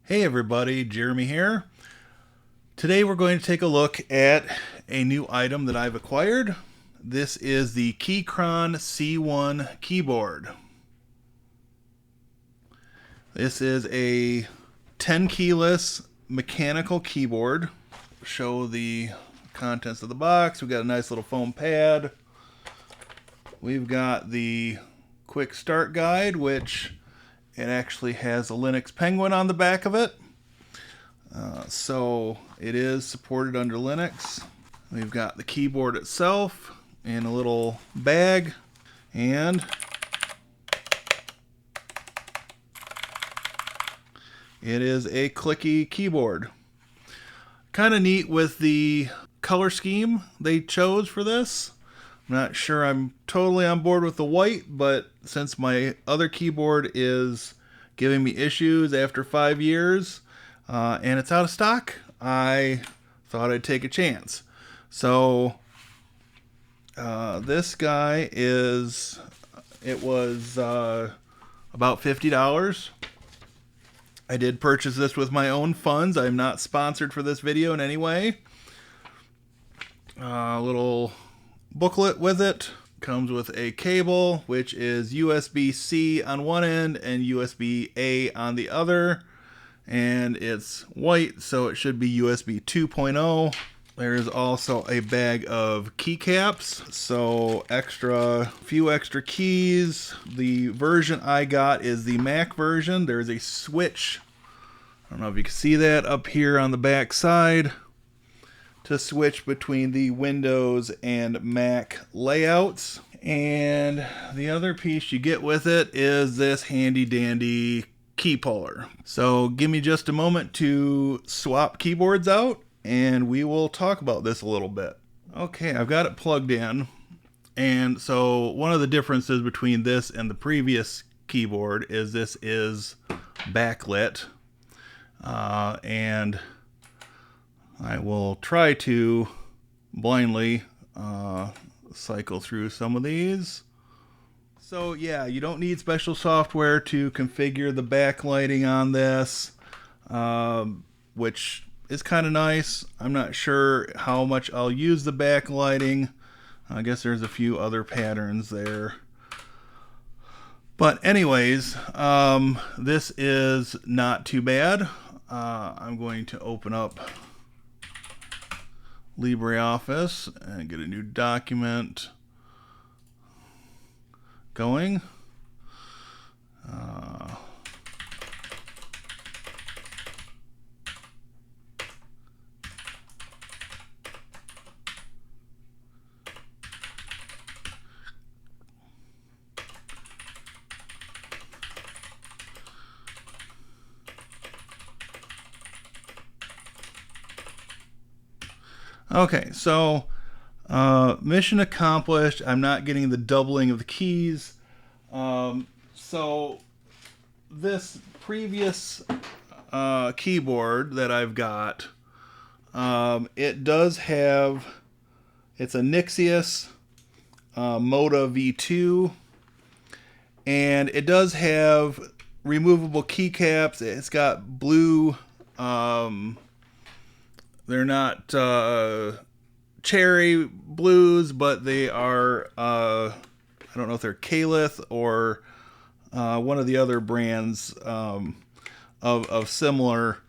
Hey everybody, Jeremy here. Today we're going to take a look at a new item that I've acquired. This is the Keychron C1 keyboard. This is a 10 keyless mechanical keyboard. Show the contents of the box. We've got a nice little foam pad. We've got the quick start guide, which it actually has a Linux Penguin on the back of it. So it is supported under Linux. We've got the keyboard itself in a little bag, and it is a clicky keyboard. Kind of neat with the color scheme they chose for this. I'm not sure I'm totally on board with the white, but since my other keyboard is giving me issues after 5 years and it's out of stock, I thought I'd take a chance. So this guy was about $50. I did purchase this with my own funds. I'm not sponsored for this video in any way. A little booklet with it. Comes with a cable, which is USB-C on one end and USB-A on the other. And it's white, so it should be USB 2.0. There's also a bag of keycaps, so few extra keys. The version I got is the Mac version. There's a switch. I don't know if you can see that up here on the back side, to switch between the Windows and Mac layouts. And the other piece you get with it is this handy dandy key puller. So give me just a moment to swap keyboards out and we will talk about this a little bit. Okay, I've got it plugged in. And so one of the differences between this and the previous keyboard is this is backlit. And I will try to blindly cycle through some of these. So yeah, you don't need special software to configure the backlighting on this, which is kind of nice. I'm not sure how much I'll use the backlighting. I guess there's a few other patterns there. But anyways, this is not too bad. I'm going to open up LibreOffice and get a new document going. Okay, so mission accomplished. I'm not getting the doubling of the keys. So this previous keyboard that I've got, it does have, it's a Nixius Moda V2, and it does have removable keycaps. It's got blue, they're not cherry blues, but they are, I don't know if they're Calith or one of the other brands of similar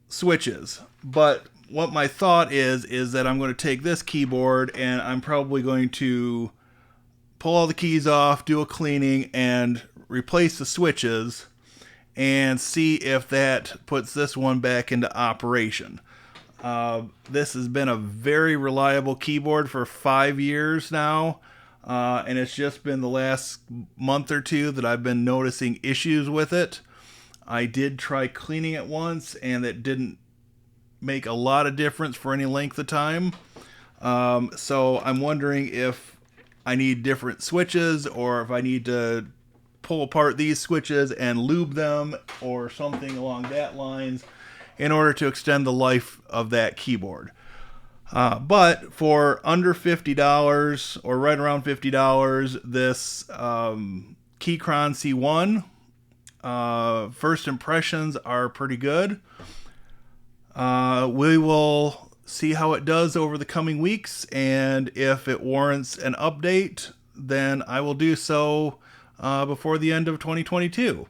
switches. But what my thought is that I'm going to take this keyboard and I'm probably going to pull all the keys off, do a cleaning, and replace the switches and see if that puts this one back into operation. This has been a very reliable keyboard for 5 years now, and it's just been the last month or two that I've been noticing issues with it. I did try cleaning it once, and it didn't make a lot of difference for any length of time. So I'm wondering if I need different switches, or if I need to pull apart these switches and lube them or something along that lines in order to extend the life of that keyboard. But for under $50 or right around $50, this Keychron C1 First impressions are pretty good. We will see how it does over the coming weeks, and if it warrants an update, then I will do so before the end of 2022.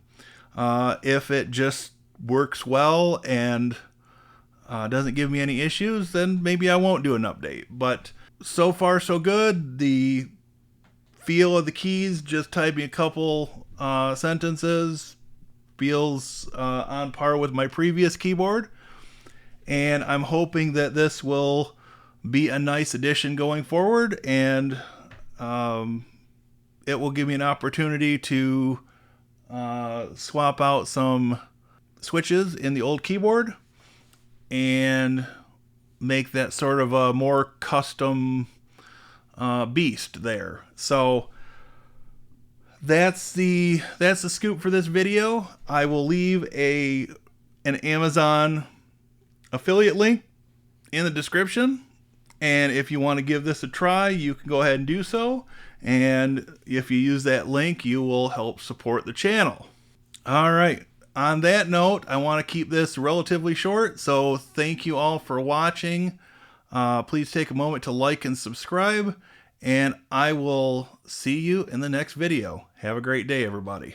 If it just works well and doesn't give me any issues, then maybe I won't do an update. But so far so good. The feel of the keys, just typing a couple sentences, feels on par with my previous keyboard. And I'm hoping that this will be a nice addition going forward, and it will give me an opportunity to swap out some switches in the old keyboard and make that sort of a more custom beast there. So that's the scoop for this video. I will leave an Amazon affiliate link in the description, and if you want to give this a try, you can go ahead and do so, and if you use that link, you will help support the channel. All right, on that note, I want to keep this relatively short, so thank you all for watching. Please take a moment to like and subscribe, and I will see you in the next video. Have a great day, everybody.